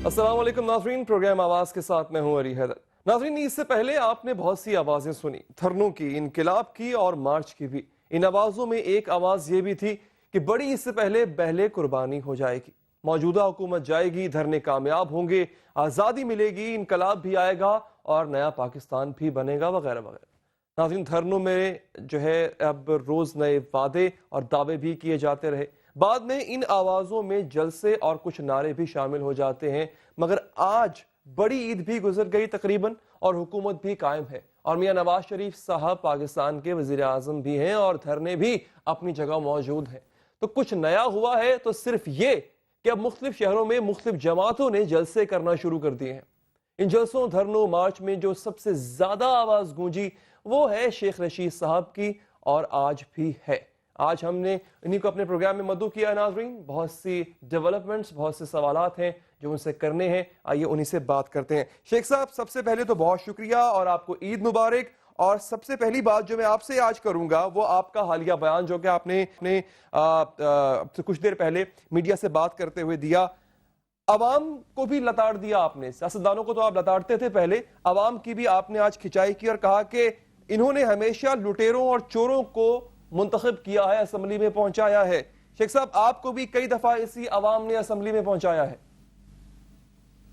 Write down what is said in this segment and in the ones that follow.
السلام علیکم ناظرین، پروگرام آواز کے ساتھ میں ہوں علی حیدر۔ ناظرین، اس سے پہلے آپ نے بہت سی آوازیں سنی، دھرنوں کی، انقلاب کی اور مارچ کی بھی۔ ان آوازوں میں ایک آواز یہ بھی تھی کہ بڑی اس سے پہلے بہلے قربانی ہو جائے گی، موجودہ حکومت جائے گی، دھرنے کامیاب ہوں گے، آزادی ملے گی، انقلاب بھی آئے گا اور نیا پاکستان بھی بنے گا وغیرہ وغیرہ۔ ناظرین، دھرنوں میں جو ہے اب روز نئے وعدے اور دعوے بھی کیے جاتے رہے، بعد میں ان آوازوں میں جلسے اور کچھ نعرے بھی شامل ہو جاتے ہیں، مگر آج بڑی عید بھی گزر گئی تقریباً اور حکومت بھی قائم ہے، اور میاں نواز شریف صاحب پاکستان کے وزیر اعظم بھی ہیں اور دھرنے بھی اپنی جگہ موجود ہیں۔ تو کچھ نیا ہوا ہے تو صرف یہ کہ اب مختلف شہروں میں مختلف جماعتوں نے جلسے کرنا شروع کر دیے ہیں۔ ان جلسوں، دھرنوں، مارچ میں جو سب سے زیادہ آواز گونجی وہ ہے شیخ رشید صاحب کی، اور آج بھی ہے۔ آج ہم نے انہی کو اپنے پروگرام میں مدعو کیا ہے ناظرین۔ بہت سی ڈیولپمنٹس، بہت سے سوالات ہیں جو ان سے کرنے ہیں، آئیے انہی سے بات کرتے ہیں۔ شیخ صاحب، سب سے پہلے تو بہت شکریہ اور آپ کو عید مبارک۔ اور سب سے پہلی بات جو میں آپ سے آج کروں گا وہ آپ کا حالیہ بیان جو کہ آپ نے کچھ دیر پہلے میڈیا سے بات کرتے ہوئے دیا۔ عوام کو بھی لتاڑ دیا آپ نے، سیاستدانوں کو تو آپ لتاڑتے تھے پہلے، عوام کی بھی آپ نے آج کھچائی کی اور کہا کہ انہوں نے ہمیشہ لٹیروں اور چوروں کو منتخب کیا ہے، اسمبلی میں پہنچایا ہے۔ شیخ صاحب، آپ کو بھی کئی دفعہ اسی عوام نے اسمبلی میں پہنچایا ہے۔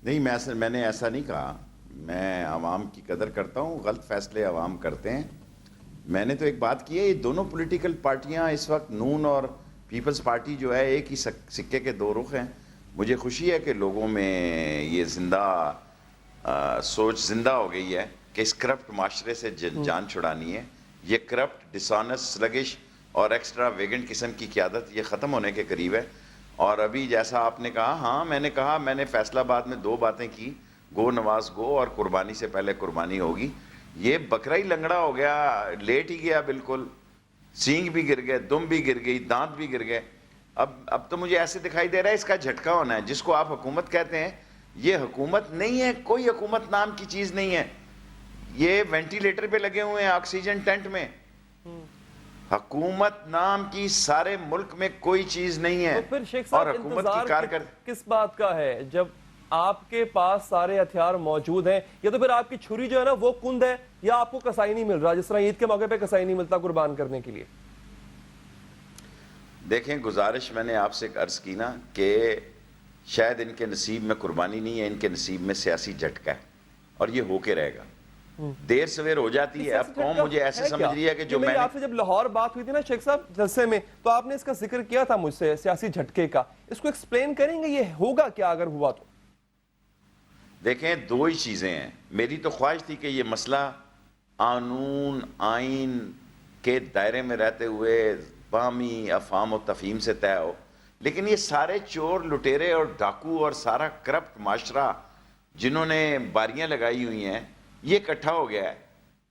نہیں، میں نے ایسا نہیں کہا۔ میں عوام کی قدر کرتا ہوں، غلط فیصلے عوام کرتے ہیں۔ میں نے تو ایک بات کی ہے، یہ دونوں پولیٹیکل پارٹیاں اس وقت نون اور پیپلز پارٹی جو ہے ایک ہی سکے کے دو رخ ہیں۔ مجھے خوشی ہے کہ لوگوں میں یہ سوچ زندہ ہو گئی ہے کہ اس کرپٹ معاشرے سے جان چھڑانی ہے۔ یہ کرپٹ، ڈسانس، سلگش اور ایکسٹرا ویگنٹ قسم کی قیادت یہ ختم ہونے کے قریب ہے۔ اور ابھی جیسا آپ نے کہا، ہاں میں نے کہا، میں نے فیصلہ آباد میں 2 باتیں کی، گو نواز گو اور قربانی سے پہلے قربانی ہوگی۔ یہ بکرا ہی لنگڑا ہو گیا، لیٹ ہی گیا بالکل، سینگ بھی گر گئے، دم بھی گر گئی، دانت بھی گر گئے۔ اب تو مجھے ایسے دکھائی دے رہا ہے اس کا جھٹکا ہونا ہے۔ جس کو آپ حکومت کہتے ہیں، یہ حکومت نہیں ہے، کوئی حکومت نام کی چیز نہیں ہے۔ یہ وینٹیلیٹر پہ لگے ہوئے ہیں، آکسیجن ٹینٹ میں۔ حکومت نام کی سارے ملک میں کوئی چیز نہیں ہے۔ تو پھر شیخ صاحب، اور حکومت کی انتظار کس بات کا ہے جب آپ کے پاس سارے ہتھیار موجود ہیں؟ یا تو پھر آپ کی چھری جو ہے نا وہ کند ہے، یا آپ کو کسائی نہیں مل رہا، جس طرح عید کے موقع پہ کسائی نہیں ملتا قربان کرنے کے لیے؟ دیکھیں، گزارش میں نے آپ سے عرض کی نا کہ شاید ان کے نصیب میں قربانی نہیں ہے، ان کے نصیب میں سیاسی جھٹکا ہے، اور یہ ہو کے رہے گا۔ دیر سویر ہو جاتی ہے۔ اب قوم مجھے ایسے سمجھ رہی ہے کہ جو میں نے آپ سے جب لاہور بات ہوئی تھی نا شیخ صاحب جلسے میں، تو آپ نے اس کا ذکر کیا تھا مجھ سے، سیاسی جھٹکے کا۔ اس کو ایکسپلین کریں گے، یہ ہوگا کیا اگر ہوا تو؟ دیکھیں، 2 ہی چیزیں ہیں۔ میری تو خواہش تھی کہ یہ مسئلہ قانون آئین کے دائرے میں رہتے ہوئے باہمی افہام و تفہیم سے طے ہو، لیکن یہ سارے چور، لٹیرے اور ڈاکو اور سارا کرپٹ معاشرہ جنہوں نے باریاں لگائی ہوئی ہیں، یہ اکٹھا ہو گیا ہے،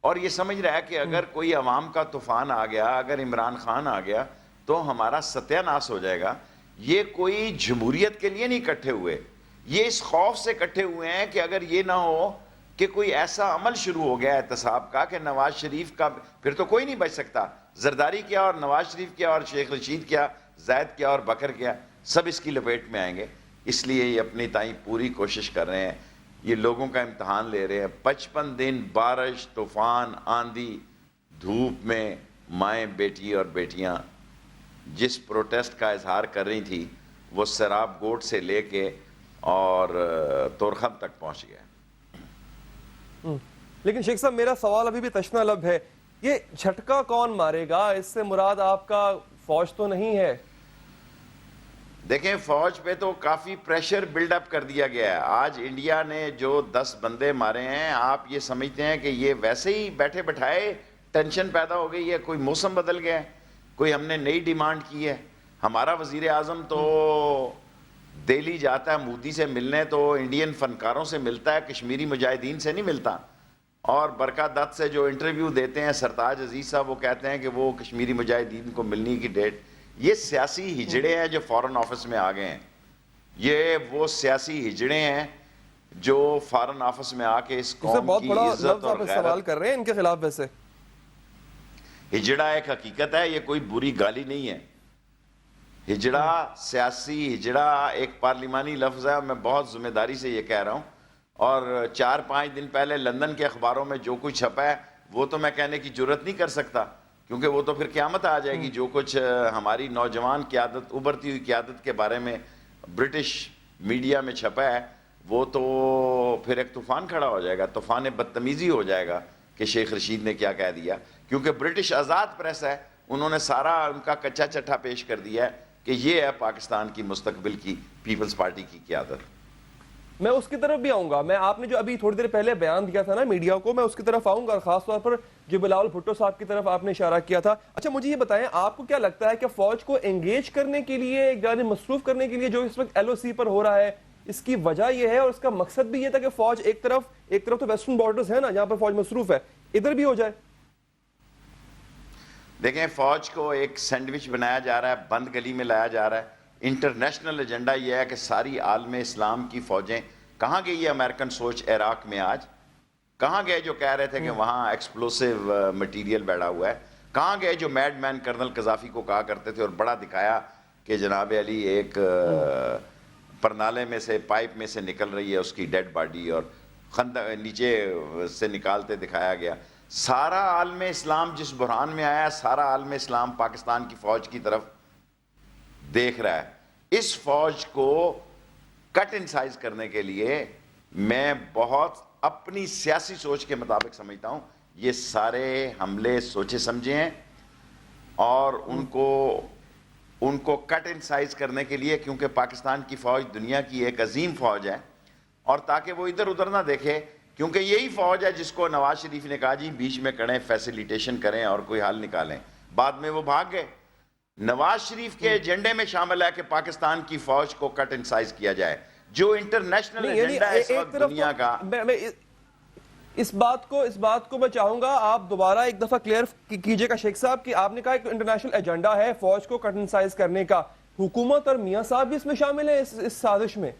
اور یہ سمجھ رہا ہے کہ اگر کوئی عوام کا طوفان آ گیا، اگر عمران خان آ گیا تو ہمارا ستیہ ناش ہو جائے گا۔ یہ کوئی جمہوریت کے لیے نہیں اکٹھے ہوئے، یہ اس خوف سے اکٹھے ہوئے ہیں کہ اگر یہ نہ ہو کہ کوئی ایسا عمل شروع ہو گیا احتساب کا کہ نواز شریف کا پھر تو کوئی نہیں بچ سکتا۔ زرداری کیا اور نواز شریف کیا اور شیخ رشید کیا، زید کیا اور بکر کیا، سب اس کی لپیٹ میں آئیں گے۔ اس لیے یہ اپنی تائیں پوری کوشش کر رہے ہیں، یہ لوگوں کا امتحان لے رہے ہیں۔ 55 دن بارش، طوفان، آندھی، دھوپ میں مائیں، بیٹی اور بیٹیاں جس پروٹیسٹ کا اظہار کر رہی تھی، وہ سراب گوٹ سے لے کے اور تورخم تک پہنچ گیا۔ لیکن شیخ صاحب، میرا سوال ابھی بھی تشنا لب ہے، یہ جھٹکا کون مارے گا؟ اس سے مراد آپ کا فوج تو نہیں ہے؟ دیکھیں، فوج پہ تو کافی پریشر بلڈ اپ کر دیا گیا ہے۔ آج انڈیا نے جو 10 بندے مارے ہیں، آپ یہ سمجھتے ہیں کہ یہ ویسے ہی بیٹھے بٹھائے ٹینشن پیدا ہو گئی ہے، کوئی موسم بدل گیا ہے، کوئی ہم نے نئی ڈیمانڈ کی ہے؟ ہمارا وزیر اعظم تو دہلی جاتا ہے مودی سے ملنے تو انڈین فنکاروں سے ملتا ہے، کشمیری مجاہدین سے نہیں ملتا۔ اور برکا دت سے جو انٹرویو دیتے ہیں سرتاج عزیز صاحب، وہ کہتے ہیں کہ وہ کشمیری مجاہدین کو ملنے کی ڈیٹ۔ یہ سیاسی ہجڑے ہیں جو فارن آفس میں آ گئے ہیں، یہ وہ سیاسی ہجڑے ہیں جو فارن آفس میں آ کے اس قوم کی عزت اور غیرت۔ سوال کر رہے ہیں ان کے خلاف ویسے؟ ہجڑا ایک حقیقت ہے، یہ کوئی بری گالی نہیں ہے۔ ہجڑا سیاسی ہجڑا ایک پارلیمانی لفظ ہے، میں بہت ذمہ داری سے یہ کہہ رہا ہوں، اور 4-5 دن پہلے لندن کے اخباروں میں جو کچھ چھپا ہے وہ تو میں کہنے کی جرت نہیں کر سکتا، کیونکہ وہ تو پھر قیامت آ جائے گی۔ جو کچھ ہماری نوجوان قیادت، ابھرتی ہوئی قیادت کے بارے میں برٹش میڈیا میں چھپا ہے، وہ تو پھر ایک طوفان کھڑا ہو جائے گا، طوفان بدتمیزی ہو جائے گا کہ شیخ رشید نے کیا کہہ دیا، کیونکہ برٹش آزاد پریس ہے، انہوں نے سارا ان کا کچا چٹھا پیش کر دیا ہے کہ یہ ہے پاکستان کی مستقبل کی پیپلز پارٹی کی قیادت۔ میں اس کی طرف بھی آؤں گا، میں آپ نے جو ابھی تھوڑی دیر پہلے بیان دیا تھا نا میڈیا کو، میں اس کی طرف آؤں گا، اور خاص طور پر جو بلاول بھٹو صاحب کی طرف آپ نے اشارہ کیا تھا۔ اچھا مجھے یہ بتائیں، آپ کو کیا لگتا ہے کہ فوج کو انگیج کرنے کے لیے، ایک جانب مصروف کرنے کے لیے جو اس وقت ایل او سی پر ہو رہا ہے، اس کی وجہ یہ ہے اور اس کا مقصد بھی یہ تھا کہ فوج ایک طرف تو ویسٹرن بارڈرز ہے نا جہاں پر فوج مصروف ہے، ادھر بھی ہو جائے؟ دیکھیں، فوج کو ایک سینڈوچ بنایا جا رہا ہے، بند گلی میں لایا جا رہا ہے۔ انٹرنیشنل ایجنڈا یہ ہے کہ ساری عالم اسلام کی فوجیں، کہاں گئی یہ امریکن سوچ عراق میں آج؟ کہاں گئے جو کہہ رہے تھے کہ وہاں ایکسپلوسیو مٹیریل بیٹھا ہوا ہے؟ کہاں گئے جو میڈ مین کرنل قذافی کو کہا کرتے تھے اور بڑا دکھایا کہ جناب علی ایک پرنالے میں سے، پائپ میں سے نکل رہی ہے اس کی ڈیڈ باڈی، اور نیچے سے نکالتے دکھایا گیا۔ سارا عالم اسلام جس بحران میں آیا، سارا عالم اسلام پاکستان کی فوج کی طرف دیکھ رہا ہے۔ اس فوج کو کٹ ان سائز کرنے کے لیے میں بہت اپنی سیاسی سوچ کے مطابق سمجھتا ہوں یہ سارے حملے سوچے سمجھے ہیں، اور ان کو کٹ ان سائز کرنے کے لیے، کیونکہ پاکستان کی فوج دنیا کی ایک عظیم فوج ہے، اور تاکہ وہ ادھر ادھر نہ دیکھے، کیونکہ یہی فوج ہے جس کو نواز شریف نے کہا جی بیچ میں کھڑیں، فیسیلیٹیشن کریں اور کوئی حل نکالیں، بعد میں وہ بھاگ گئے۔ نواز شریف کے ایجنڈے میں شامل ہے کہ پاکستان کی فوج کو کٹ ان سائز کیا جائے، جو انٹرنیشنل ایجنڈا ہے اس وقت دنیا کا۔ اس بات کو میں چاہوں گا آپ دوبارہ ایک دفعہ کلیئر کیجئے گا شیخ صاحب، کہ آپ نے کہا ایک انٹرنیشنل ایجنڈا ہے فوج کو کٹ ان سائز کرنے کا، حکومت اور میاں صاحب بھی اس میں شامل ہیں اس سازش میں؟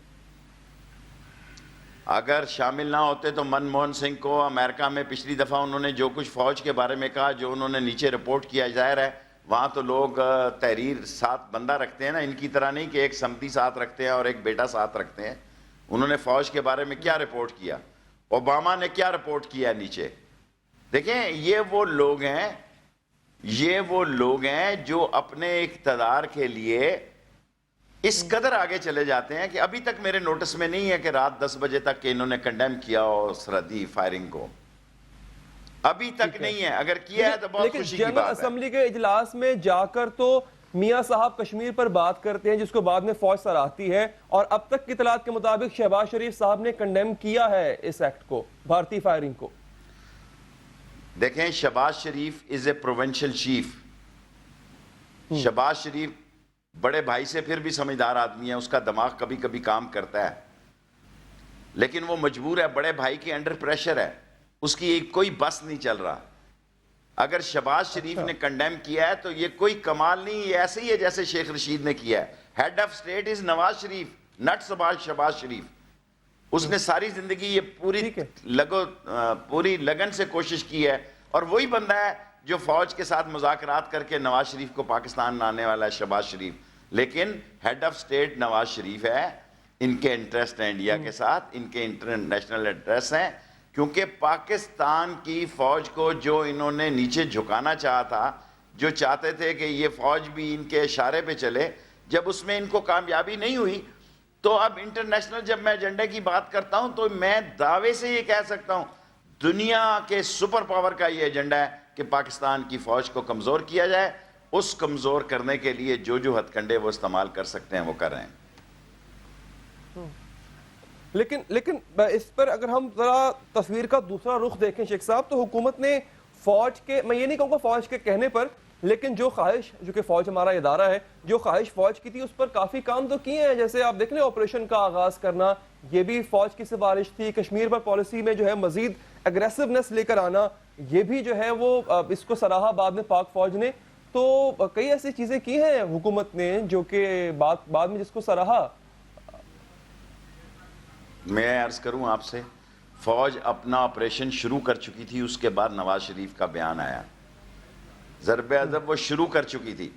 اگر شامل نہ ہوتے تو منموہن سنگھ کو امریکہ میں پچھلی دفعہ انہوں نے جو کچھ فوج کے بارے میں کہا، جو انہوں نے نیچے رپورٹ کیا، ظاہر ہے وہاں تو لوگ تحریر ساتھ بندہ رکھتے ہیں نا، ان کی طرح نہیں کہ ایک سمتی ساتھ رکھتے ہیں اور ایک بیٹا ساتھ رکھتے ہیں۔ انہوں نے فوج کے بارے میں کیا رپورٹ کیا، اوباما نے کیا رپورٹ کیا نیچے؟ دیکھیں، یہ وہ لوگ ہیں جو اپنے اقتدار کے لیے اس قدر آگے چلے جاتے ہیں کہ ابھی تک میرے نوٹس میں نہیں ہے کہ رات 10 بجے تک کہ انہوں نے کنڈیم کیا ہو سرحدی فائرنگ کو، ابھی تک نہیں ہے۔ اگر کیا ہے تو بہت خوشی کی جنرل بات ہے۔ اسمبلی کے اجلاس میں جا کر تو میاں صاحب کشمیر پر بات کرتے ہیں، جس کو بعد میں فوج سراہتی ہے، اور اب تک کی اطلاعات کے مطابق شہباز شریف صاحب نے کنڈیم کیا ہے اس ایکٹ کو، بھارتی فائرنگ کو۔ دیکھیں، شہباز شریف از اے پروونشل چیف۔ شہباز شریف بڑے بھائی سے پھر بھی سمجھدار آدمی ہے، اس کا دماغ کبھی کبھی کام کرتا ہے، لیکن وہ مجبور ہے، بڑے بھائی کے انڈر پریشر ہے، اس کی کوئی بس نہیں چل رہا۔ اگر شہباز شریف نے کنڈیم کیا ہے تو یہ کوئی کمال نہیں، یہ ایسے ہی ہے جیسے شیخ رشید نے کیا ہے۔ ہیڈ آف سٹیٹ از نواز شریف، نٹ شہباز شریف۔ اس نے ساری زندگی یہ پوری لگن سے کوشش کی ہے، اور وہی بندہ ہے جو فوج کے ساتھ مذاکرات کر کے نواز شریف کو پاکستان لانے والا ہے، شہباز شریف۔ لیکن head of state Nawaz Sharif ہے، ان کے انٹرسٹ ہیں انڈیا کے ساتھ، ان کے انٹرنیشنل انٹرسٹ ہیں، کیونکہ پاکستان کی فوج کو جو انہوں نے نیچے جھکانا چاہا تھا، جو چاہتے تھے کہ یہ فوج بھی ان کے اشارے پہ چلے، جب اس میں ان کو کامیابی نہیں ہوئی، تو اب انٹرنیشنل جب میں ایجنڈے کی بات کرتا ہوں تو میں دعوے سے یہ کہہ سکتا ہوں دنیا کے سپر پاور کا یہ ایجنڈا ہے کہ پاکستان کی فوج کو کمزور کیا جائے۔ اس کمزور کرنے کے لیے جو ہتھ کنڈے وہ استعمال کر سکتے ہیں وہ کر رہے ہیں۔ لیکن اس پر اگر ہم ذرا تصویر کا دوسرا رخ دیکھیں شیخ صاحب، تو حکومت نے فوج کے، میں یہ نہیں کہوں گا فوج کے کہنے پر، لیکن جو خواہش، جو کہ فوج ہمارا ادارہ ہے، جو خواہش فوج کی تھی اس پر کافی کام تو کیے ہیں۔ جیسے آپ دیکھ لیں آپریشن کا آغاز کرنا، یہ بھی فوج کی سفارش تھی، کشمیر پر پالیسی میں جو ہے مزید اگریسونیس لے کر آنا، یہ بھی جو ہے وہ اس کو سراہا بعد میں پاک فوج نے۔ تو کئی ایسی چیزیں کی ہیں حکومت نے جو کہ بعد میں جس کو سراہا۔ میں عرض کروں آپ سے، فوج اپنا آپریشن شروع کر چکی تھی، اس کے بعد نواز شریف کا بیان آیا، ضرب عضب وہ شروع کر چکی تھی،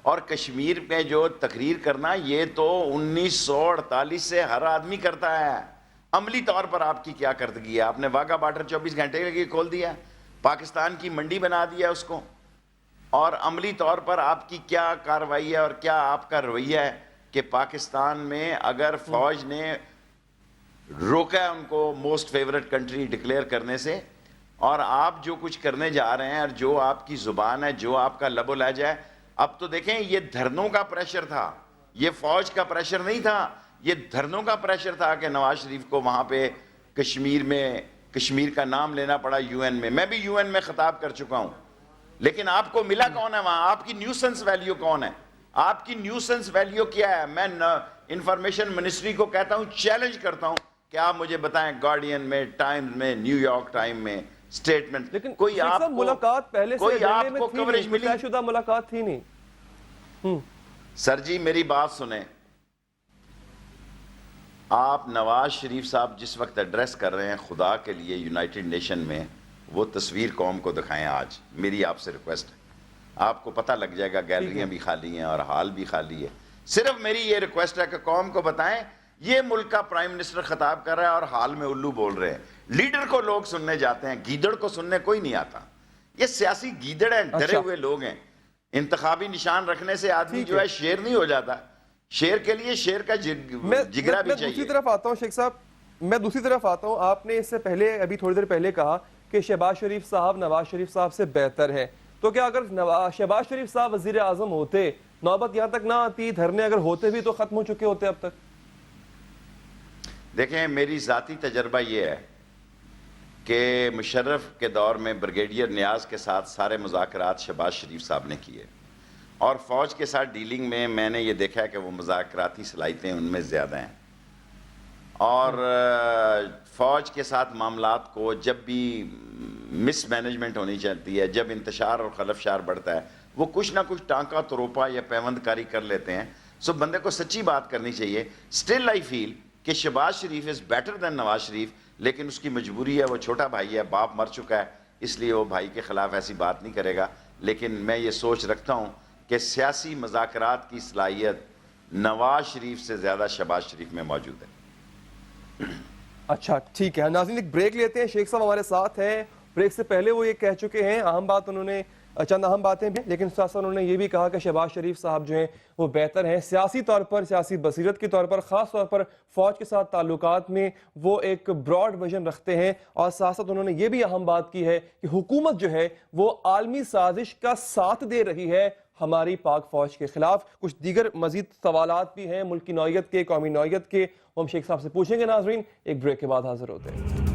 اور کشمیر میں جو تقریر کرنا یہ تو 1948 سے ہر آدمی کرتا ہے. عملی طور پر آپ کی کیا کردگی ہے؟ آپ نے واگا بارڈر 24 گھنٹے کے لیے کھول دیا, پاکستان کی منڈی بنا دیا اس کو, اور عملی طور پر آپ کی کیا کارروائی ہے اور کیا آپ کا رویہ ہے کہ پاکستان میں اگر فوج نے روکا ہے ان کو موسٹ فیورٹ کنٹری ڈکلیئر کرنے سے, اور آپ جو کچھ کرنے جا رہے ہیں اور جو آپ کی زبان ہے, جو آپ کا لب و لہجہ ہے. اب تو دیکھیں یہ دھرنوں کا پریشر تھا, یہ فوج کا پریشر نہیں تھا, یہ دھرنوں کا پریشر تھا کہ نواز شریف کو وہاں پہ کشمیر کا نام لینا پڑا یو این میں. میں بھی یو این میں خطاب کر چکا ہوں, لیکن آپ کو ملا کون ہے وہاں؟ آپ کی نیوسنس ویلیو کون ہے؟ آپ کی نیوسنس ویلیو کیا ہے؟ میں انفارمیشن منسٹری کو کہتا ہوں, چیلنج کرتا ہوں کہ آپ مجھے بتائیں گارڈین میں, ٹائمز میں, نیو یارک ٹائم میں سٹیٹمنٹ, لیکن کوئی آپ کو ملاقات پہلے سے کوئی آپ میں کو تھی کوریج نہیں, ملی؟ طے شدہ ملاقات تھی نہیں. سر جی میری بات سنیں, آپ نواز شریف صاحب جس وقت ایڈریس کر رہے ہیں خدا کے لیے یونائٹڈ نیشن میں, وہ تصویر قوم کو دکھائیں آج. میری آپ سے ریکویسٹ ہے, آپ کو پتہ لگ جائے گا گیلریاں بھی خالی ہیں اور ہال بھی خالی ہے. صرف میری یہ ریکویسٹ ہے کہ قوم کو بتائیں یہ ملک کا پرائم منسٹر خطاب کر رہا ہے اور حال میں الو بول رہے ہیں. لیڈر کو لوگ سننے جاتے ہیں, گیدڑ کو سننے کوئی نہیں آتا. یہ سیاسی گیدڑ ہیں, ڈرے ہوئے لوگ ہیں. انتخابی نشان رکھنے سے آدمی جو ہے شیر نہیں ہو جاتا. شیر کے لیے شیر کا جگرا بھی چاہیے. دوسری طرف آتا ہوں شیخ صاحب, میں دوسری طرف آتا ہوں. آپ نے اس سے پہلے ابھی تھوڑی دیر پہلے کہا کہ شہباز شریف صاحب نواز شریف صاحب سے بہتر ہے, تو کیا اگر شہباز شریف صاحب وزیر اعظم ہوتے نوبت یہاں تک نہ آتی؟ دھرنے اگر ہوتے بھی تو ختم ہو چکے ہوتے اب تک. دیکھیں میری ذاتی تجربہ یہ ہے کہ مشرف کے دور میں بریگیڈیئر نیاز کے ساتھ سارے مذاکرات شہباز شریف صاحب نے کیے, اور فوج کے ساتھ ڈیلنگ میں نے یہ دیکھا ہے کہ وہ مذاکراتی صلاحیتیں ان میں زیادہ ہیں. اور فوج کے ساتھ معاملات کو جب بھی مس مینجمنٹ ہونی چاہتی ہے, جب انتشار اور خلفشار بڑھتا ہے, وہ کچھ نہ کچھ ٹانکا تروپا یا پیوند کاری کر لیتے ہیں. سو بندے کو سچی بات کرنی چاہیے. اسٹل آئی فیل کہ شہباز شریف is better than Nawaz Sharif, لیکن اس کی مجبوری ہے, وہ چھوٹا بھائی ہے, باپ مر چکا ہے, اس لیے وہ بھائی کے خلاف ایسی بات نہیں کرے گا. لیکن میں یہ سوچ رکھتا ہوں کہ سیاسی مذاکرات کی صلاحیت نواز شریف سے زیادہ شہباز شریف میں موجود ہے. اچھا ٹھیک ہے ناظرین, ایک بریک لیتے ہیں. شیخ صاحب ہمارے ساتھ ہیں. بریک سے پہلے وہ یہ کہہ چکے ہیں, اہم بات انہوں نے, چند اہم باتیں بھی, لیکن ساتھ ساتھ انہوں نے یہ بھی کہا کہ شہباز شریف صاحب جو ہیں وہ بہتر ہیں سیاسی طور پر, سیاسی بصیرت کے طور پر, خاص طور پر فوج کے ساتھ تعلقات میں وہ ایک براڈ ویژن رکھتے ہیں. اور ساتھ ساتھ انہوں نے یہ بھی اہم بات کی ہے کہ حکومت جو ہے وہ عالمی سازش کا ساتھ دے رہی ہے ہماری پاک فوج کے خلاف. کچھ دیگر مزید سوالات بھی ہیں ملک کی نوعیت کے, قومی نوعیت کے, وہ ہم شیخ صاحب سے پوچھیں گے. ناظرین ایک بریک کے بعد حاضر ہوتے ہیں.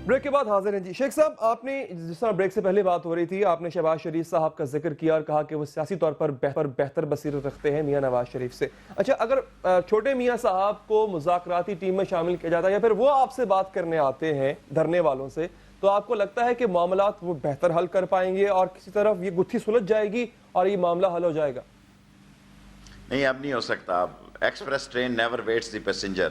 بریک کے بعد حاضر ہیں جی. شیخ صاحب آپ نے جس طرح بریک سے پہلے بات ہو رہی تھی, آپ نے شہباز شریف صاحب کا ذکر کیا اور کہا کہ وہ سیاسی طور پر بہتر بصیرت رکھتے ہیں میاں نواز شریف سے. اچھا اگر چھوٹے میاں صاحب کو مذاکراتی ٹیم میں شامل کیا جاتا ہے یا پھر وہ آپ سے بات کرنے آتے ہیں دھرنے والوں سے, تو آپ کو لگتا ہے کہ معاملات وہ بہتر حل کر پائیں گے اور کسی طرف یہ گتھی سلجھ جائے گی اور یہ معاملہ حل ہو جائے گا؟ نہیں, اب نہیں ہو سکتا. ایکسپریس ٹرین نیور ویٹس دی پیسنجر.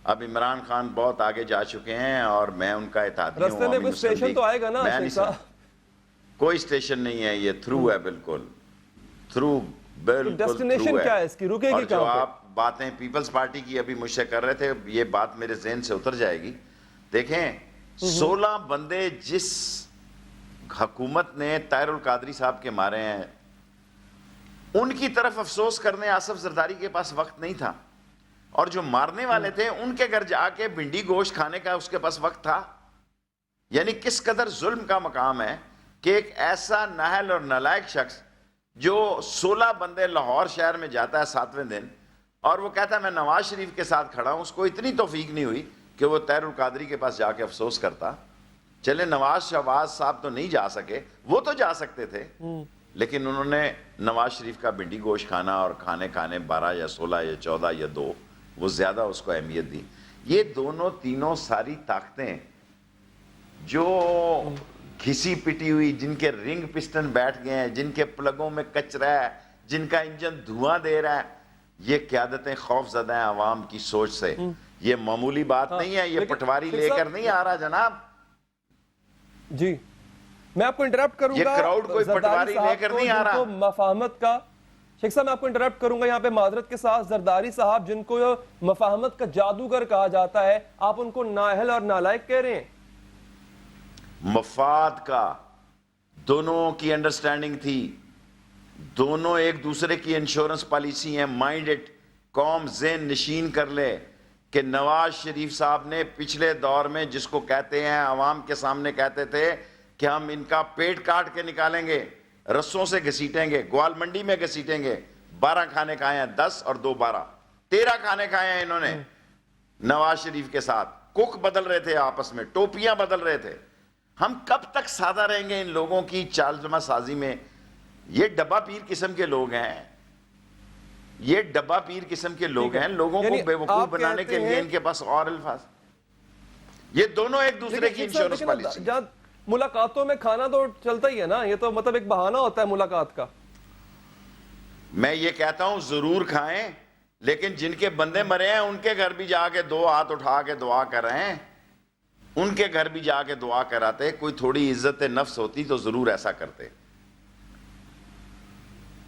اب عمران خان بہت آگے جا چکے ہیں اور میں ان کا اتحادی ہوں. رستے میں کوئی اسٹیشن تو آئے گا نا شیخ صاحب؟ کوئی اسٹیشن نہیں ہے, یہ تھرو ہے, بالکل تھرو, بالکل ڈیسٹینیشن کیا ہے اس کی, رکے گی جو کہاں پہ؟ آپ باتیں پیپلز پارٹی کی ابھی مجھ سے کر رہے تھے, یہ بات میرے ذہن سے اتر جائے گی. دیکھیں 16 بندے جس حکومت نے طاہر القادری صاحب کے مارے ہیں, ان کی طرف افسوس کرنے آصف زرداری کے پاس وقت نہیں تھا, اور جو مارنے والے تھے ان کے گھر جا کے بھنڈی گوشت کھانے کا اس کے پاس وقت تھا. یعنی کس قدر ظلم کا مقام ہے کہ ایک ایسا نااہل اور نالائق شخص جو 16 بندے لاہور شہر میں جاتا ہے 7ویں دن اور وہ کہتا ہے میں نواز شریف کے ساتھ کھڑا ہوں, اس کو اتنی توفیق نہیں ہوئی کہ وہ طاہر القادری کے پاس جا کے افسوس کرتا. چلے نواز شہباز صاحب تو نہیں جا سکے, وہ تو جا سکتے تھے, لیکن انہوں نے نواز شریف کا بھنڈی گوشت کھانا اور کھانے 12 یا 16 یا 14 یا 2 وہ زیادہ اس کو اہمیت دی. یہ دونوں تینوں ساری طاقتیں جو گھسی پٹی ہوئی، جن کے رنگ پسٹن بیٹھ گئے ہیں، جن کے پلگوں میں کچرا ہے، جن کا انجن دھواں دے رہا ہے، یہ قیادتیں خوف زدہ ہیں عوام کی سوچ سے. یہ معمولی بات نہیں ہے، یہ پٹواری لے کر نہیں آ رہا جناب. جی میں آپ کو انٹرپٹ کروں گا. یہ کراؤڈ کوئی پٹواری لے کر نہیں آ رہا. مفاہمت کا شیخ صاحب میں آپ کو انٹرپٹ کروں گا یہاں پہ معذرت کے ساتھ. زرداری صاحب جن کو مفاہمت کا جادوگر کہا جاتا ہے، آپ ان کو نااہل اور نالائق کہہ رہے ہیں. مفاد کا دونوں کی انڈرسٹینڈنگ تھی، دونوں ایک دوسرے کی انشورنس پالیسی ہیں. مائنڈ اٹ، قوم ذہن نشین کر لے کہ نواز شریف صاحب نے پچھلے دور میں جس کو کہتے ہیں، عوام کے سامنے کہتے تھے کہ ہم ان کا پیٹ کاٹ کے نکالیں گے، رسوں سے گھسیٹیں گے، گوال منڈی میں گھسیٹیں گے. 12 کھانے کھائے ہیں، 10 اور 2 12، 13 کھانے کھائے ہیں انہوں نے نواز شریف کے ساتھ. کوک بدل رہے تھے آپس میں، ٹوپیاں بدل رہے تھے. ہم کب تک سادہ رہیں گے ان لوگوں کی چالجمہ سازی میں؟ یہ ڈبہ پیر قسم کے لوگ ہیں، یہ ڈبہ پیر قسم کے لوگ ہیں. لوگوں کو بے وقوف بنانے کے لیے ان کے پاس اور الفاظ. یہ دونوں ایک دوسرے کی انشورنس پالیسی. ملاقاتوں میں کھانا تو چلتا ہی ہے نا، یہ تو مطلب ایک بہانہ ہوتا ہے ملاقات کا. میں یہ کہتا ہوں ضرور کھائیں، لیکن جن کے بندے مرے ہیں ان کے گھر بھی جا کے 2 ہاتھ اٹھا کے دعا کر رہے ہیں، ان کے گھر بھی جا کے دعا کراتے. کوئی تھوڑی عزت نفس ہوتی تو ضرور ایسا کرتے.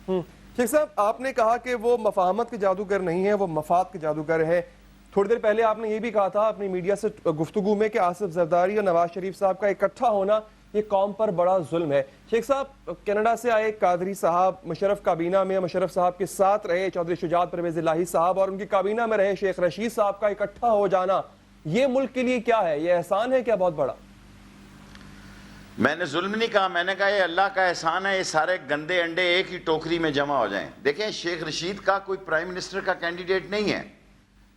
شیخ صاحب آپ نے کہا کہ وہ مفاہمت کے جادوگر نہیں ہے، وہ مفاد کے جادوگر ہے. تھوڑی دیر پہلے آپ نے یہ بھی کہا تھا اپنی میڈیا سے گفتگو میں کہ آصف زرداری اور نواز شریف صاحب کا اکٹھا ہونا یہ قوم پر بڑا ظلم ہے. شیخ صاحب کینیڈا سے آئے قادری صاحب مشرف کابینہ میں مشرف صاحب کے ساتھ رہے، چودھری شجاعت پرویز الہی صاحب اور ان کی کابینہ میں رہے شیخ رشید صاحب کا اکٹھا ہو جانا یہ ملک کے لیے کیا ہے؟ یہ احسان ہے کیا بہت بڑا؟ میں نے ظلم نہیں کہا، میں نے کہا یہ اللہ کا احسان ہے. یہ سارے گندے انڈے ایک ہی ٹوکری میں جمع ہو جائیں. دیکھیں شیخ رشید کا کوئی پرائم منسٹر کا کینڈیڈیٹ نہیں ہے.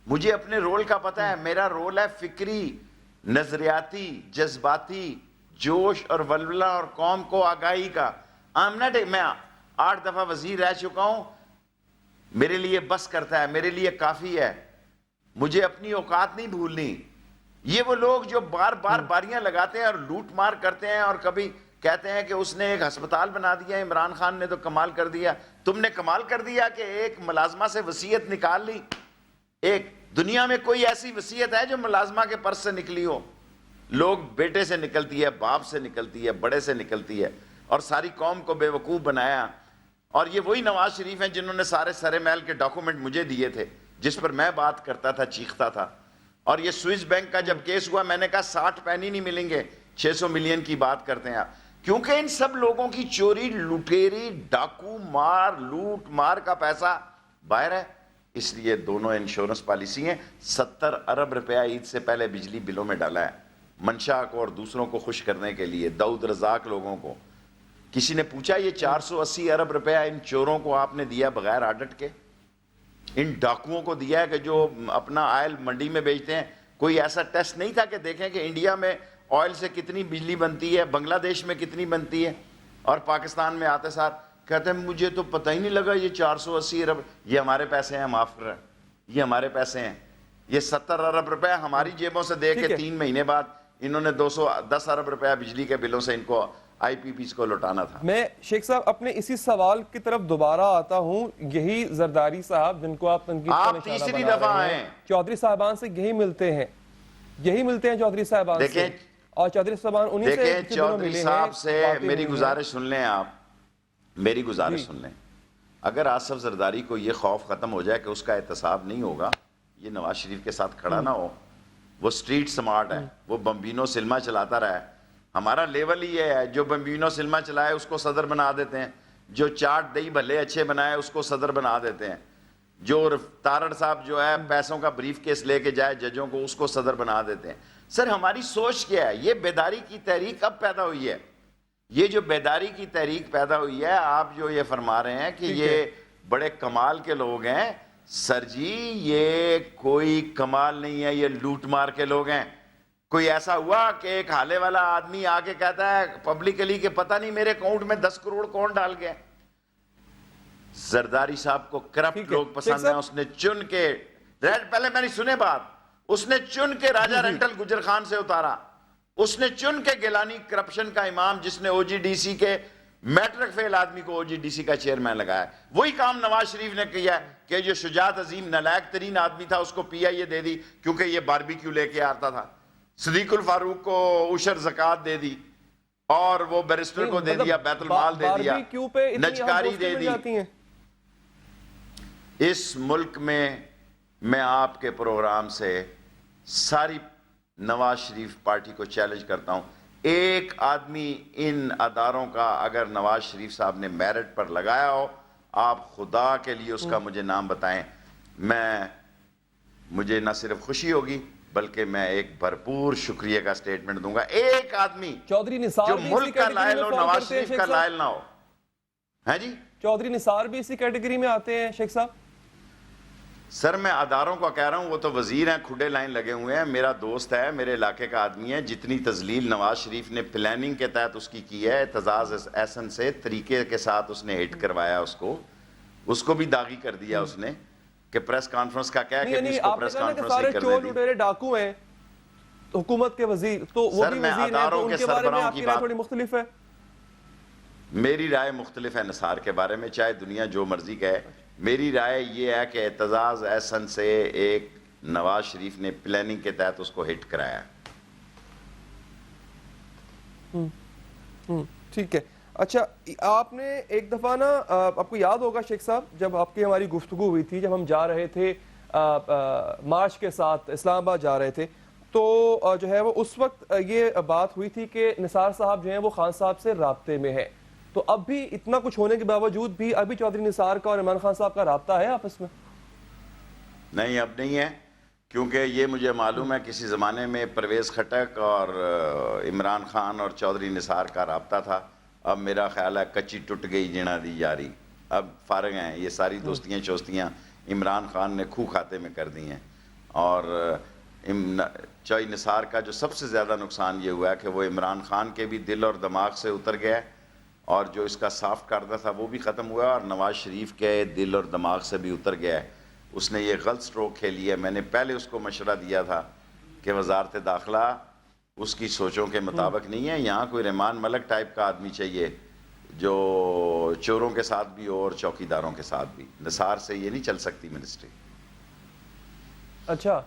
مجھے اپنے رول کا پتہ ہے. میرا رول ہے فکری، نظریاتی، جذباتی، جوش اور ولولہ اور قوم کو آگاہی کا. میں 8 دفعہ وزیر رہ چکا ہوں، میرے لیے بس کرتا ہے، میرے لیے کافی ہے. مجھے اپنی اوقات نہیں بھولنی. یہ وہ لوگ جو بار بار باریاں لگاتے ہیں اور لوٹ مار کرتے ہیں اور کبھی کہتے ہیں کہ اس نے ایک ہسپتال بنا دیا، عمران خان نے تو کمال کر دیا. تم نے کمال کر دیا کہ ایک ملازمہ سے وصیت نکال لی. ایک دنیا میں کوئی ایسی وصیت ہے جو ملازمہ کے پرس سے نکلی ہو؟ لوگ بیٹے سے نکلتی ہے، باپ سے نکلتی ہے، بڑے سے نکلتی ہے، اور ساری قوم کو بے وقوف بنایا. اور یہ وہی نواز شریف ہیں جنہوں نے سارے سرے محل کے ڈاکومنٹ مجھے دیے تھے جس پر میں بات کرتا تھا، چیختا تھا. اور یہ سوئس بینک کا جب کیس ہوا میں نے کہا 60 پینی نہیں ملیں گے، 600 ملین کی بات کرتے ہیں آپ. کیونکہ ان سب لوگوں کی چوری، لٹیری، ڈاکو مار، لوٹ مار کا پیسہ باہر ہے. اس لیے دونوں انشورنس پالیسی ہیں. 70 ارب روپیہ عید سے پہلے بجلی بلوں میں ڈالا ہے، منشا کو اور دوسروں کو خوش کرنے کے لیے، داؤد رزاق لوگوں کو. کسی نے پوچھا یہ 480 ارب روپیہ ان چوروں کو آپ نے دیا بغیر آڈٹ کے؟ ان ڈاکوؤں کو دیا ہے کہ جو اپنا آئل منڈی میں بیچتے ہیں؟ کوئی ایسا ٹیسٹ نہیں تھا کہ دیکھیں کہ انڈیا میں آئل سے کتنی بجلی بنتی ہے، بنگلہ دیش میں کتنی بنتی ہے، اور پاکستان میں آتے ساتھ کہتے ہیں مجھے تو پتہ ہی نہیں لگا یہ 480 ارب. یہ ہمارے پیسے ہیں، معاف کر رہے ہیں، یہ ہمارے پیسے ہیں. یہ 70 ارب روپے ہماری جیبوں سے دے کے 3 مہینے بعد انہوں نے 210 ارب روپیہ بجلی کے بلوں سے ان کو آئی پی پیز کو لوٹانا تھا. میں شیخ صاحب اپنے اسی سوال کی طرف دوبارہ آتا ہوں. یہی زرداری صاحب جن کو آپ تنقید کا نشانہ تیسری بنا دفعہ رہے ہیں، چودھری صاحبان سے یہی ملتے ہیں چودھری صاحبان سے. اور چودھری صاحبان انہی سے دیکھیں چودھری صاحب سے میری گزارش سن لیں، آپ میری گزارش سن لیں. اگر آصف زرداری کو یہ خوف ختم ہو جائے کہ اس کا احتساب نہیں ہوگا، یہ نواز شریف کے ساتھ کھڑا نہ ہو. وہ سٹریٹ سمارٹ ہے، وہ بمبینو سلما چلاتا رہا ہے. ہمارا لیول ہی یہ ہے، جو بمبینو سلما چلائے اس کو صدر بنا دیتے ہیں، جو چاٹ دہی بھلے اچھے بنائے اس کو صدر بنا دیتے ہیں، جو تارڑ صاحب جو ہے پیسوں کا بریف کیس لے کے جائے ججوں کو اس کو صدر بنا دیتے ہیں. سر ہماری سوچ کیا ہے؟ یہ بیداری کی تحریک اب پیدا ہوئی ہے. یہ جو بیداری کی تحریک پیدا ہوئی ہے، آپ جو یہ فرما رہے ہیں کہ یہ بڑے کمال کے لوگ ہیں، سر جی یہ کوئی کمال نہیں ہے، یہ لوٹ مار کے لوگ ہیں. کوئی ایسا ہوا کہ ایک حالے والا آدمی آ کے کہتا ہے پبلکلی کہ پتہ نہیں میرے اکاؤنٹ میں 10 کروڑ کون ڈال گیا؟ زرداری صاحب کو کرپٹ لوگ پسند ہیں، اس نے چن کے پہلے میری سنے بات، اس نے چن کے راجہ رینٹل گجر خان سے اتارا، اس نے چن کے گیلانی کرپشن کا امام جس نے او جی ڈی سی کے میٹرک فیل آدمی کو او جی ڈی سی کا چیئرمین لگایا، وہی کام نواز شریف نے کیا ہے کہ جو شجاعت عظیم نالائق ترین آدمی تھا اس کو پی آئی اے دے دی کیونکہ یہ باربیکیو لے کے آتا تھا، صدیق الفاروق کو عشر زکوٰۃ دے دی، اور وہ بیرسٹر کو دے دیا بیت المال دے دیا، نجکاری دے دی۔ اس ملک میں آپ کے پروگرام سے ساری نواز شریف پارٹی کو چیلنج کرتا ہوں، ایک آدمی ان اداروں کا اگر نواز شریف صاحب نے میرٹ پر لگایا ہو، آپ خدا کے لیے اس کا مجھے نام بتائیں، مجھے نہ صرف خوشی ہوگی بلکہ میں ایک بھرپور شکریہ کا سٹیٹمنٹ دوں گا۔ ایک آدمی چودھری نثار جو بھی ملک کا لائل ہو، نواز شریف کا لائل نہ ہو۔ ہاں جی، چودھری نثار بھی اسی کیٹیگری میں آتے ہیں شیخ صاحب؟ سر میں اداروں کا کہہ رہا ہوں، وہ تو وزیر ہیں، کھڈے لائن لگے ہوئے ہیں، میرا دوست ہے، میرے علاقے کا آدمی ہے، جتنی تذلیل نواز شریف نے پلاننگ کے تحت اس کی ہے، اعتزاز احسن سے طریقے کے ساتھ اس نے ہٹ کروایا، اس کو بھی داغی کر دیا اس نے کہ پریس کانفرنس کا کیا ہے کہ اس کو پریس کانفرنس نہیں کرنے دی۔ چور لٹیرے ڈاکو ہیں حکومت کے وزیر، تو وہ بھی وزیر ہیں، تو ان کے بارے میں آپ کی رائے تھوڑی مختلف ہے؟ میری رائے مختلف ہے نثار کے بارے میں، چاہے دنیا جو مرضی کہے، میری رائے یہ ہے کہ اعتزاز احسن سے ایک نواز شریف نے پلاننگ کے تحت اس کو ہٹ کرایا۔ ٹھیک ہے، اچھا آپ نے ایک دفعہ نا، آپ کو یاد ہوگا شیخ صاحب، جب آپ کی ہماری گفتگو ہوئی تھی، جب ہم جا رہے تھے مارچ کے ساتھ اسلام آباد جا رہے تھے، تو جو ہے وہ اس وقت یہ بات ہوئی تھی کہ نثار صاحب جو ہیں وہ خان صاحب سے رابطے میں ہیں، تو اب بھی اتنا کچھ ہونے کے باوجود بھی ابھی چودھری نثار کا اور عمران خان صاحب کا رابطہ ہے آپس میں؟ نہیں، اب نہیں ہے، کیونکہ یہ مجھے معلوم ہے کسی زمانے میں پرویز خٹک اور عمران خان اور چودھری نثار کا رابطہ تھا، اب میرا خیال ہے کچی ٹوٹ گئی جنا دی جاری، اب فارغ ہیں، یہ ساری دوستیاں چوستیاں عمران خان نے کھو کھاتے میں کر دی ہیں، اور چودھری نثار کا جو سب سے زیادہ نقصان یہ ہوا ہے کہ وہ عمران خان کے بھی دل اور دماغ سے اتر گیا ہے، اور جو اس کا صاف کردہ تھا وہ بھی ختم ہوا، اور نواز شریف کے دل اور دماغ سے بھی اتر گیا ہے۔ اس نے یہ غلط سٹروک کھیلی ہے، میں نے پہلے اس کو مشورہ دیا تھا کہ وزارت داخلہ اس کی سوچوں کے مطابق نہیں ہے، یہاں کوئی رحمان ملک ٹائپ کا آدمی چاہیے جو چوروں کے ساتھ بھی ہو اور چوکیداروں کے ساتھ بھی، نثار سے یہ نہیں چل سکتی منسٹری۔ اچھا،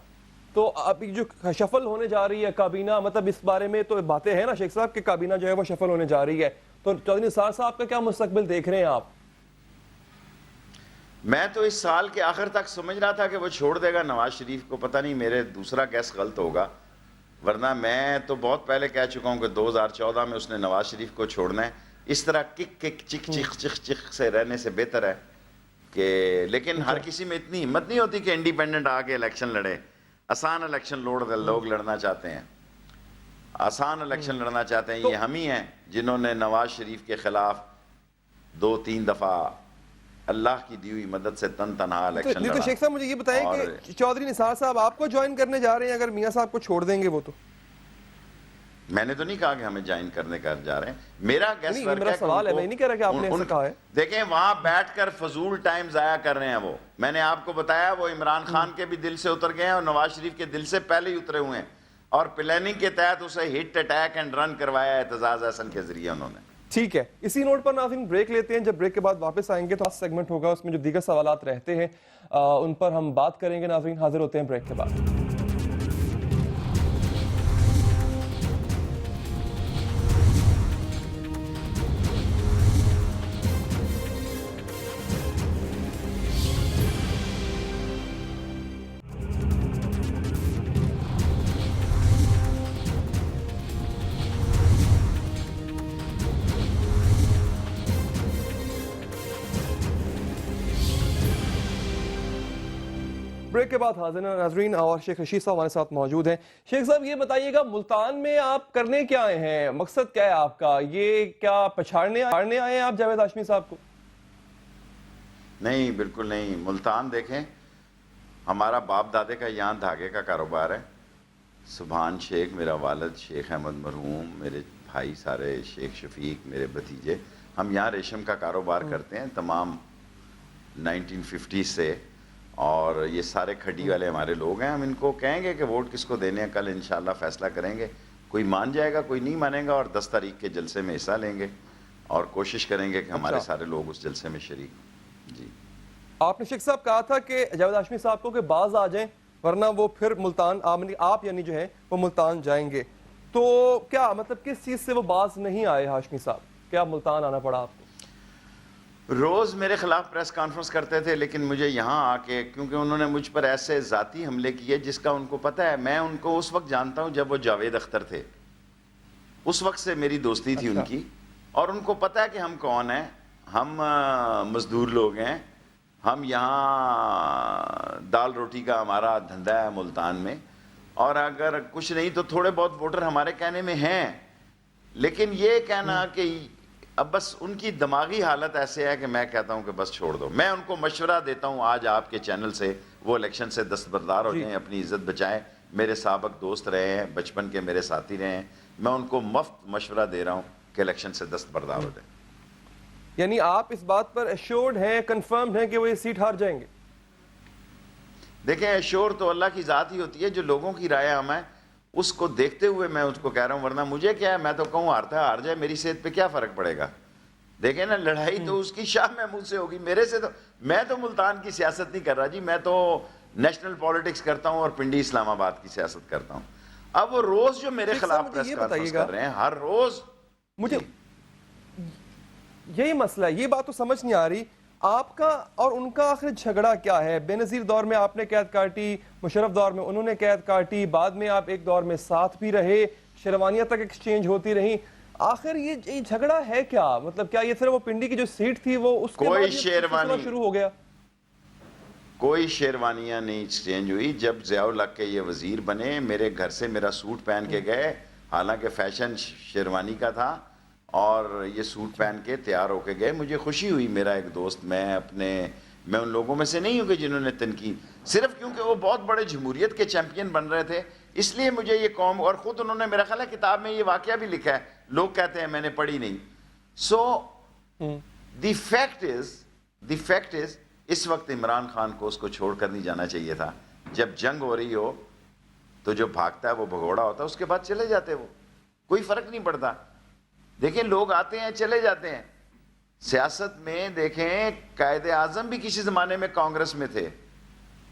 تو ابھی جو شفل ہونے جا رہی ہے کابینہ، مطلب اس بارے میں تو باتیں ہیں نا شیخ صاحب کہ کابینہ جو ہے وہ شفل ہونے جا رہی ہے، تو چودھری نثار صاحب کا کیا مستقبل دیکھ رہے ہیں آپ؟ میں تو اس سال کے آخر تک سمجھ رہا تھا کہ وہ چھوڑ دے گا نواز شریف کو، پتہ نہیں میرے دوسرا گیس غلط ہوگا، ورنہ میں تو بہت پہلے کہہ چکا ہوں کہ 2014 میں اس نے نواز شریف کو چھوڑنا ہے۔ اس طرح کک کک چک چک چک چک سے رہنے سے بہتر ہے کہ، لیکن ہر کسی میں اتنی ہمت نہیں ہوتی کہ انڈیپینڈنٹ آ کے الیکشن لڑے، آسان الیکشن لوگ لڑنا چاہتے ہیں، آسان الیکشن لڑنا چاہتے ہیں، یہ ہم ہی ہیں جنہوں نے نواز شریف کے خلاف 2-3 دفعہ اللہ کی دی ہوئی مدد سے تنہا الیکشن لڑا۔ تو شیخ صاحب مجھے یہ بتائیں کہ چودھری نثار صاحب آپ کو جوائن کرنے جا رہے ہیں اگر میاں صاحب کو چھوڑ دیں گے وہ؟ تو میں نے تو نہیں کہا کہ ہمیں جوائن کرنے کا جا رہے ہیں، میرا گیس ورک ہے، میرا سوال ہے، میں نہیں کہہ رہا کہ آپ نے ایسا کہا ہے۔ دیکھیں وہاں بیٹھ کر فضول ٹائم ضائع کر رہے ہیں وہ، میں نے آپ کو بتایا وہ عمران خان کے بھی دل سے اتر گئے ہیں اور نواز شریف کے دل سے پہلے ہی اترے ہوئے ہیں، اور پلاننگ کے تحت اسے ہٹ اٹیک اینڈ رن کروایا اعتزاز احسن کے ذریعے انہوں نے۔ ٹھیک ہے، اسی نوٹ پر ناظرین بریک لیتے ہیں، جب بریک کے بعد واپس آئیں گے تو آج سیگمنٹ ہوگا، اس میں جو دیگر سوالات رہتے ہیں ان پر ہم بات کریں گے۔ ناظرین حاضر ہوتے ہیں بریک کے بعد۔ بریک کے بعد حاضر ہیں ناظرین، اور شیخ رشید صاحب ہمارے ساتھ موجود ہیں۔ شیخ صاحب یہ بتائیے گا ملتان میں آپ کرنے کیا آئے ہیں، مقصد کیا ہے آپ کا؟ یہ کیا پچھاڑنے آئے ہیں آپ جاوید ہاشمی صاحب کو؟ نہیں، بالکل نہیں، ملتان دیکھیں ہمارا باپ دادے کا یہاں دھاگے کا کاروبار ہے، سبحان شیخ میرا والد، شیخ احمد مرحوم، میرے بھائی سارے، شیخ شفیق، میرے بھتیجے، ہم یہاں ریشم کا کاروبار کرتے ہیں تمام 1950 سے، اور یہ سارے کھڈی والے ہمارے لوگ ہیں. ہم ان کو کہیں گے کہ ووٹ کس کو دینے ہیں، کل انشاءاللہ فیصلہ کریں گے. کوئی مان جائے گا، کوئی نہیں مانے گا، اور 10 تاریخ کے جلسے میں حصہ لیں گے اور کوشش کریں گے کہ ہمارے سارے لوگ اس جلسے میں شریک. جی آپ نے شیخ صاحب کہا تھا کہ جاوید ہاشمی صاحب کو کہ باز آ جائیں ورنہ وہ پھر ملتان آپ یعنی جو ہے وہ ملتان جائیں گے. تو کیا مطلب کس چیز سے وہ باز نہیں آئے ہاشمی صاحب؟ کیا ملتان آنا پڑا آپ کو؟ روز میرے خلاف پریس کانفرنس کرتے تھے، لیکن مجھے یہاں آ کے، کیونکہ انہوں نے مجھ پر ایسے ذاتی حملے کیے جس کا ان کو پتہ ہے. میں ان کو اس وقت جانتا ہوں جب وہ جاوید اختر تھے، اس وقت سے میری دوستی تھی ان کی، اور ان کو پتہ ہے کہ ہم کون ہیں. ہم مزدور لوگ ہیں، ہم یہاں دال روٹی کا ہمارا دھندا ہے ملتان میں، اور اگر کچھ نہیں تو تھوڑے بہت ووٹر ہمارے کہنے میں ہیں. لیکن یہ کہنا کہ اب بس ان کی دماغی حالت ایسے ہے کہ میں کہتا ہوں کہ بس چھوڑ دو. میں ان کو مشورہ دیتا ہوں آج آپ کے چینل سے، وہ الیکشن سے دستبردار ہو جائیں، اپنی عزت بچائیں. میرے سابق دوست رہے ہیں، بچپن کے میرے ساتھی رہے ہیں. میں ان کو مفت مشورہ دے رہا ہوں کہ الیکشن سے دستبردار ہو جائیں. یعنی آپ اس بات پر ایشورڈ ہیں، کنفرمڈ ہیں کہ وہ یہ سیٹ ہار جائیں گے؟ دیکھیں ایشور تو اللہ کی ذات ہی ہوتی ہے، جو لوگوں کی رائے ہم ہے اس کو دیکھتے ہوئے میں اس کو کہہ رہا ہوں. ورنہ مجھے کیا ہے، میں تو کہوں ہارتا ہے ہار جائے، میری صحت پہ کیا فرق پڑے گا. دیکھیں نا، لڑائی تو اس کی شاہ محمود سے ہوگی، میرے سے تو. میں تو ملتان کی سیاست نہیں کر رہا جی، میں تو نیشنل پالیٹکس کرتا ہوں اور پنڈی اسلام آباد کی سیاست کرتا ہوں. اب وہ روز جو میرے خلاف پریس کانفرنس کر رہے ہیں ہر روز، مجھے یہی مسئلہ ہے، یہ بات تو سمجھ نہیں آ رہی آپ کا اور ان کا آخر جھگڑا کیا ہے؟ بے نظیر دور میں آپ نے قید کاٹی، مشرف دور میں انہوں نے قید کاٹی، بعد میں آپ ایک دور میں ساتھ بھی رہے، شیروانیاں تک ایکسچینج ہوتی رہیں. آخر یہ جھگڑا ہے کیا؟ مطلب کیا یہ صرف وہ پنڈی کی جو سیٹ تھی وہ اس کے بعد یہ سلسلہ شروع ہو گیا؟ کوئی شیروانیاں نہیں ایکسچینج ہوئی. جب ضیاء الحق کے یہ وزیر بنے، میرے گھر سے میرا سوٹ پہن کے گئے، حالانکہ فیشن شیروانی کا تھا، اور یہ سوٹ پہن کے تیار ہو کے گئے. مجھے خوشی ہوئی. میرا ایک دوست، میں ان لوگوں میں سے نہیں ہوں کہ جنہوں نے تنقید، صرف کیونکہ وہ بہت بڑے جمہوریت کے چیمپئن بن رہے تھے، اس لیے مجھے یہ قوم، اور خود انہوں نے میرا خیال ہے کتاب میں یہ واقعہ بھی لکھا ہے، لوگ کہتے ہیں میں نے پڑھی نہیں. سو دی فیکٹ از اس وقت عمران خان کو اس کو چھوڑ کر نہیں جانا چاہیے تھا. جب جنگ ہو رہی ہو تو جو بھاگتا ہے وہ بھگوڑا ہوتا ہے، اس کے بعد چلے جاتے، وہ کوئی فرق نہیں پڑتا. دیکھیں لوگ آتے ہیں چلے جاتے ہیں. سیاست میں دیکھیں قائد اعظم بھی کسی زمانے میں کانگریس میں تھے،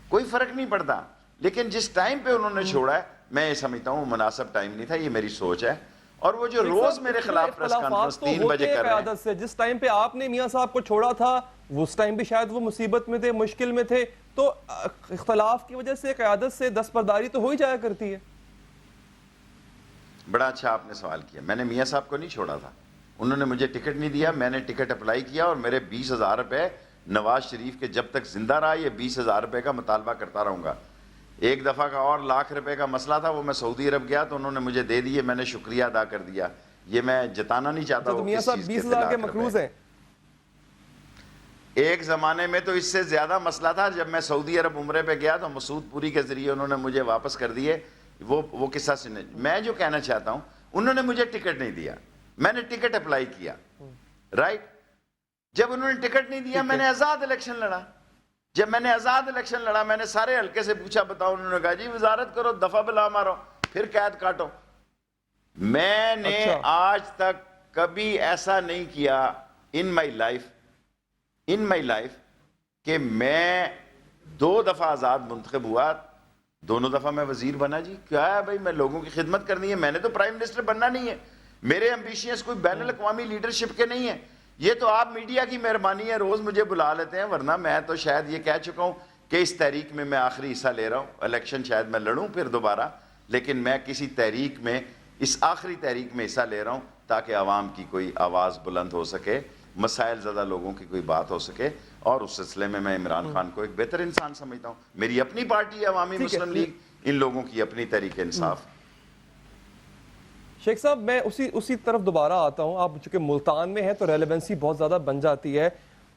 کوئی فرق نہیں پڑتا. لیکن جس ٹائم پہ انہوں نے چھوڑا ہے، میں یہ سمجھتا ہوں مناسب ٹائم نہیں تھا، یہ میری سوچ ہے. اور وہ جو روز میرے خلاف پریس کانفرنس 3 بجے کر رہے ہیں، جس ٹائم پہ آپ نے میاں صاحب کو چھوڑا تھا اس ٹائم بھی شاید وہ مصیبت میں تھے، مشکل میں تھے، تو اختلاف کی وجہ سے قیادت سے دستبرداری تو ہو ہی جایا کرتی ہے. بڑا اچھا آپ نے سوال کیا. میں نے میاں صاحب کو نہیں چھوڑا تھا، انہوں نے مجھے ٹکٹ نہیں دیا، میں نے ٹکٹ اپلائی کیا، اور میرے 20,000 روپے نواز شریف کے جب تک زندہ رہا یہ 20,000 روپے کا مطالبہ کرتا رہوں گا. ایک دفعہ کا اور لاکھ روپے کا مسئلہ تھا، وہ میں سعودی عرب گیا تو انہوں نے مجھے دے دیے، میں نے شکریہ ادا کر دیا. یہ میں جتانا نہیں چاہتا تو وہ میاں کس صاحب چیز کے 20,000 کے مقروض ہیں. ایک زمانے میں تو اس سے زیادہ مسئلہ تھا. جب میں سعودی عرب عمرے پہ گیا تو مسعود پوری کے ذریعے انہوں نے مجھے واپس کر دیے. وہ قصہ سنے. میں جو کہنا چاہتا ہوں، انہوں نے مجھے ٹکٹ نہیں دیا، میں نے ٹکٹ اپلائی کیا، رائٹ. جب انہوں نے ٹکٹ نہیں دیا، میں نے آزاد الیکشن لڑا. جب میں نے آزاد الیکشن لڑا، میں نے سارے حلقے سے پوچھا بتاؤ، انہوں نے کہا جی وزارت کرو، دفعہ بلا مارو، پھر قید کاٹو. میں نے آج تک کبھی ایسا نہیں کیا ان مائی لائف کہ میں 2 دفعہ آزاد منتخب ہوا، دونوں دفعہ میں وزیر بنا. جی کیا ہے بھائی، میں لوگوں کی خدمت کرنی ہے، میں نے تو پرائم منسٹر بننا نہیں ہے. میرے ایمبیشنز کوئی بین الاقوامی لیڈرشپ کے نہیں ہیں. یہ تو آپ میڈیا کی مہربانی ہے، روز مجھے بلا لیتے ہیں، ورنہ میں تو شاید یہ کہہ چکا ہوں کہ اس تحریک میں آخری حصہ لے رہا ہوں. الیکشن شاید میں لڑوں پھر دوبارہ، لیکن میں کسی تحریک میں، اس آخری تحریک میں حصہ لے رہا ہوں تاکہ عوام کی کوئی آواز بلند ہو سکے، مسائل زدہ لوگوں کی کوئی بات ہو سکے. اور اس سلسلے میں عمران خان کو ایک بہتر انسان سمجھتا ہوں. میری اپنی پارٹی ہے عوامی مسلم لیگ، ان لوگوں کی اپنی تحریک انصاف. شیخ صاحب میں اسی طرف دوبارہ آتا ہوں. آپ چونکہ ملتان میں ہیں تو ریلیونسی بہت زیادہ بن جاتی ہے.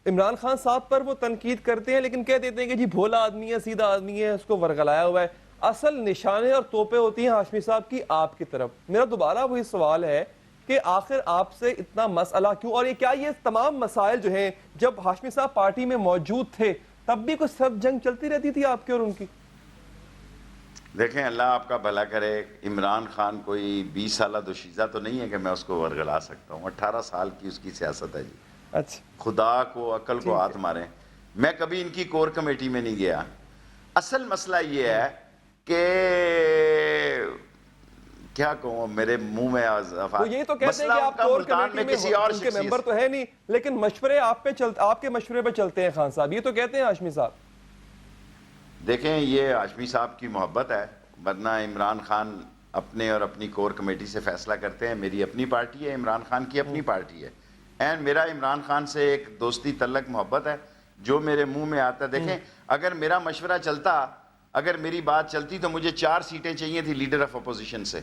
عمران خان صاحب پر وہ تنقید کرتے ہیں لیکن کہہ دیتے ہیں کہ جی بھولا آدمی ہے، سیدھا آدمی ہے، اس کو ورگلایا ہوا ہے. اصل نشانے اور توپیں ہوتی ہیں ہاشمی صاحب کی آپ کی طرف. میرا دوبارہ وہی سوال ہے کہ آخر آپ سے اتنا مسئلہ کیوں, اور یہ تمام مسائل جو ہیں جب ہاشمی صاحب پارٹی میں موجود تھے تب بھی کوئی سب جنگ چلتی رہتی تھی آپ کی اور ان کی؟ دیکھیں اللہ آپ کا بھلا کرے, عمران خان کوئی 20 سالہ دوشیزہ تو نہیں ہے کہ میں اس کو ورگلا سکتا ہوں. 18 سال کی اس کی سیاست ہے جی. اچھا, خدا کو عقل کو ہاتھ ماریں, میں کبھی ان کی کور کمیٹی میں نہیں گیا. اصل مسئلہ یہ ہے کہ کیا کہوں, میرے منہ میں وہ یہی تو کہتے ہیں کہ آپ کور کمیٹی میں کسی اور ان کے ممبر تو ہے نہیں, لیکن مشورے آپ کے مشورے پہ چلتے ہیں خان صاحب, یہ تو کہتے ہیں ہاشمی صاحب. دیکھیں یہ ہاشمی صاحب کی محبت ہے, ورنہ عمران خان اپنے اور اپنی کور کمیٹی سے فیصلہ کرتے ہیں. میری اپنی پارٹی ہے, عمران خان کی اپنی پارٹی ہے, اینڈ میرا عمران خان سے ایک دوستی تعلق محبت ہے جو میرے منہ میں آتا ہے. دیکھیں اگر میرا مشورہ چلتا, اگر میری بات چلتی تو مجھے 4 سیٹیں چاہیے تھی لیڈر آف اپوزیشن سے.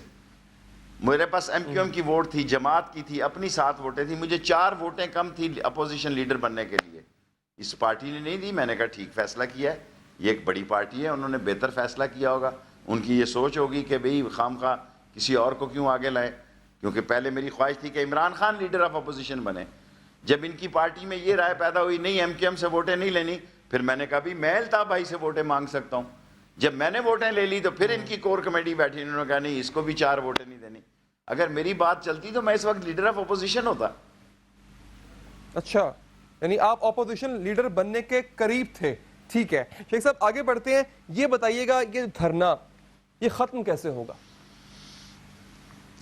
میرے پاس ایم کیو ایم کی ووٹ تھی, جماعت کی تھی, اپنی 7 ووٹیں تھی, مجھے 4 ووٹیں کم تھی اپوزیشن لیڈر بننے کے لیے. اس پارٹی نے نہیں دی. میں نے کہا ٹھیک فیصلہ کیا ہے, یہ ایک بڑی پارٹی ہے, انہوں نے بہتر فیصلہ کیا ہوگا. ان کی یہ سوچ ہوگی کہ بھئی خام خواہ کسی اور کو کیوں آگے لائے, کیونکہ پہلے میری خواہش تھی کہ Imran Khan leader of opposition بنے. جب ان کی پارٹی میں یہ رائے پیدا ہوئی نہیں ایم کیو ایم سے ووٹیں نہیں لینی, پھر میں نے کہا بھی میں الطاف بھائی سے ووٹیں مانگ سکتا ہوں. جب میں نے ووٹیں لے لی تو پھر ان کی کور کمیٹی بیٹھی, انہوں نے کہا نہیں اس کو بھی 4 ووٹیں نہیں دینی. اگر میری بات چلتی تو میں اس وقت لیڈر آف اپوزیشن ہوتا. اچھا, یعنی آپ اپوزیشن لیڈر بننے کے قریب تھے. ٹھیک ہے شیخ صاحب, آگے بڑھتے ہیں. یہ بتائیے گا یہ دھرنا یہ ختم کیسے ہوگا؟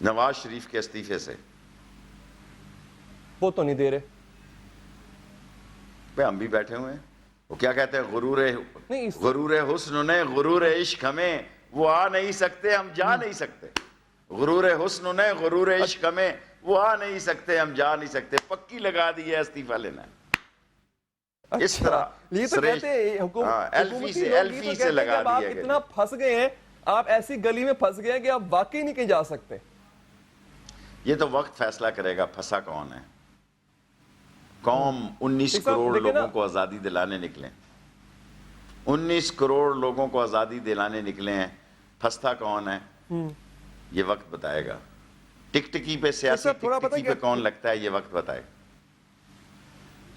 نواز شریف کے استعفے سے. وہ تو نہیں دے رہے. ہم بھی بیٹھے ہوئے ہیں. وہ کیا کہتے ہیں, غرور حسن نے غرور عشق ہمیں, وہ آ نہیں سکتے ہم جا نہیں سکتے. غرور حسن نے غرور عشق ہمیں, وہ آ نہیں سکتے ہم جا نہیں سکتے. پکی لگا دی ہے استعفیٰ لینا. اس طرح یہ تو کہتے ہیں ایلفی سے لگا آپ دیا اتنا پھنس گئے ہیں, آپ ایسی گلی میں پھنس گئے ہیں کہ آپ واقعی نہیں کہیں جا سکتے. یہ تو وقت فیصلہ کرے گا پھنسا کون ہے. قوم 19 کروڑ لوگوں کو آزادی دلانے نکلے, 19 کروڑ لوگوں کو آزادی دلانے نکلے ہیں. پھنستا کون ہے یہ وقت بتائے گا. ٹکٹکی پہ سیاسی ٹکٹکی پہ کون لگتا ہے یہ وقت بتائے گا.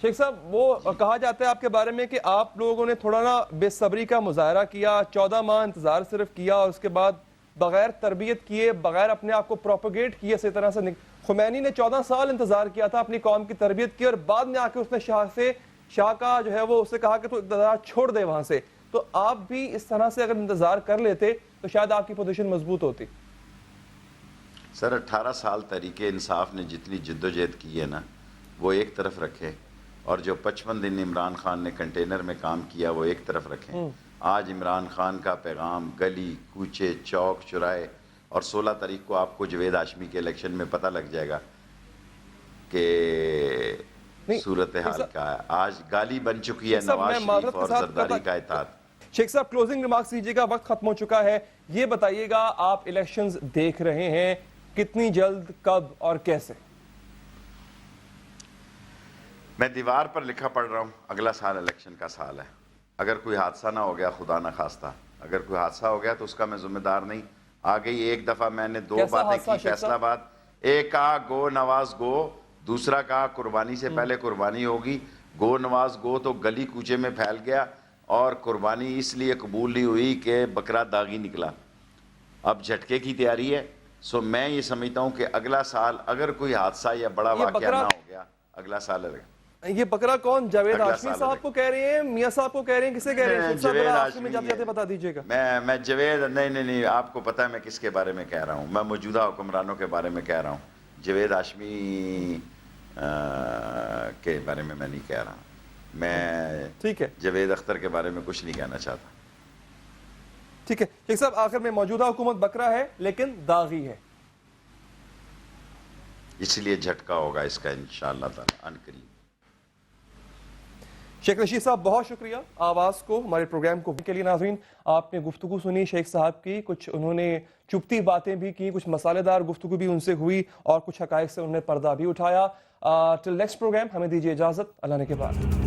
شیخ صاحب وہ کہا جاتا ہے آپ کے بارے میں کہ آپ لوگوں نے تھوڑا نا بے صبری کا مظاہرہ کیا, 14 ماہ انتظار صرف کیا, اور اس کے بعد بغیر تربیت کیے, بغیر اپنے آپ کو پروپیگیٹ کیے اسی طرح سے. خمینی نے 14 سال انتظار کیا تھا, اپنی قوم کی تربیت کی, اور بعد میں آ کے اس نے شاہ کا جو ہے وہ اسے کہا کہ تو اقتدار چھوڑ دے وہاں سے. تو آپ بھی اس طرح سے اگر انتظار کر لیتے تو شاید آپ کی پوزیشن مضبوط ہوتی. سر 18 سال تحریک انصاف نے جتنی جدوجہد کی ہے نا وہ ایک طرف رکھے, اور جو 55 دن عمران خان نے کنٹینر میں کام کیا وہ ایک طرف رکھیں. آج عمران خان کا پیغام گلی کوچے چوک چرائے, اور 16 تاریخ کو آپ کو جوید ہاشمی کے الیکشن میں پتہ لگ جائے گا کہ صورتحال کیا ہے. آج گالی بن چکی ہے نواز شریف اور زرداری کا اطاعت. شیخ صاحب کلوزنگ ریمارکس دیجیے گا, وقت ختم ہو چکا ہے. یہ بتائیے گا آپ الیکشنز دیکھ رہے ہیں, کتنی جلد, کب اور کیسے؟ میں دیوار پر لکھا پڑھ رہا ہوں, اگلا سال الیکشن کا سال ہے. اگر کوئی حادثہ نہ ہو گیا, خدا نہ خواستہ اگر کوئی حادثہ ہو گیا تو اس کا میں ذمہ دار نہیں. آ گئی ایک دفعہ میں نے 2 باتیں کی فیصلہ بات. ایک کہا گو نواز گو, دوسرا کہا قربانی سے پہلے قربانی ہوگی. گو نواز گو تو گلی کوچے میں پھیل گیا, اور قربانی اس لیے قبول نہیں ہوئی کہ بکرا داغی نکلا. اب جھٹکے کی تیاری ہے. سو میں یہ سمجھتا ہوں کہ اگلا سال اگر کوئی حادثہ یا بڑا واقعہ نہ ہو گیا, اگلا سال ہے. یہ بکرا کون؟ جاوید ہاشمی صاحب کو کہہ رہے ہیں, میاں صاحب کو کہہ رہے ہیں, کسے کہہ رہے ہیں؟ جاوید ہاشمی جاتے جاتے بتا دیجئے گا. میں جاوید نہیں آپ کو پتہ ہے میں کس کے بارے میں کہہ رہا ہوں. میں موجودہ حکمرانوں کے بارے میں کہہ رہا ہوں. جاوید ہاشمی کے بارے میں نہیں کہہ رہا. میں ٹھیک ہے, جاوید اختر کے بارے میں کچھ نہیں کہنا چاہتا. ٹھیک ہے شیخ صاحب, آخر میں موجودہ حکومت بکرا ہے لیکن داغی ہے, اس لیے جھٹکا ہوگا اس کا انشاءاللہ تعالی ان قریب. شیخ رشید صاحب بہت شکریہ آواز کو ہمارے پروگرام کو کے لیے. ناظرین آپ نے گفتگو سنی شیخ صاحب کی, کچھ انہوں نے چپتی باتیں بھی کی, کچھ مسالے دار گفتگو بھی ان سے ہوئی, اور کچھ حقائق سے انہوں نے پردہ بھی اٹھایا. ٹل نیکسٹ پروگرام ہمیں دیجیے اجازت, اللہ نے کے بعد.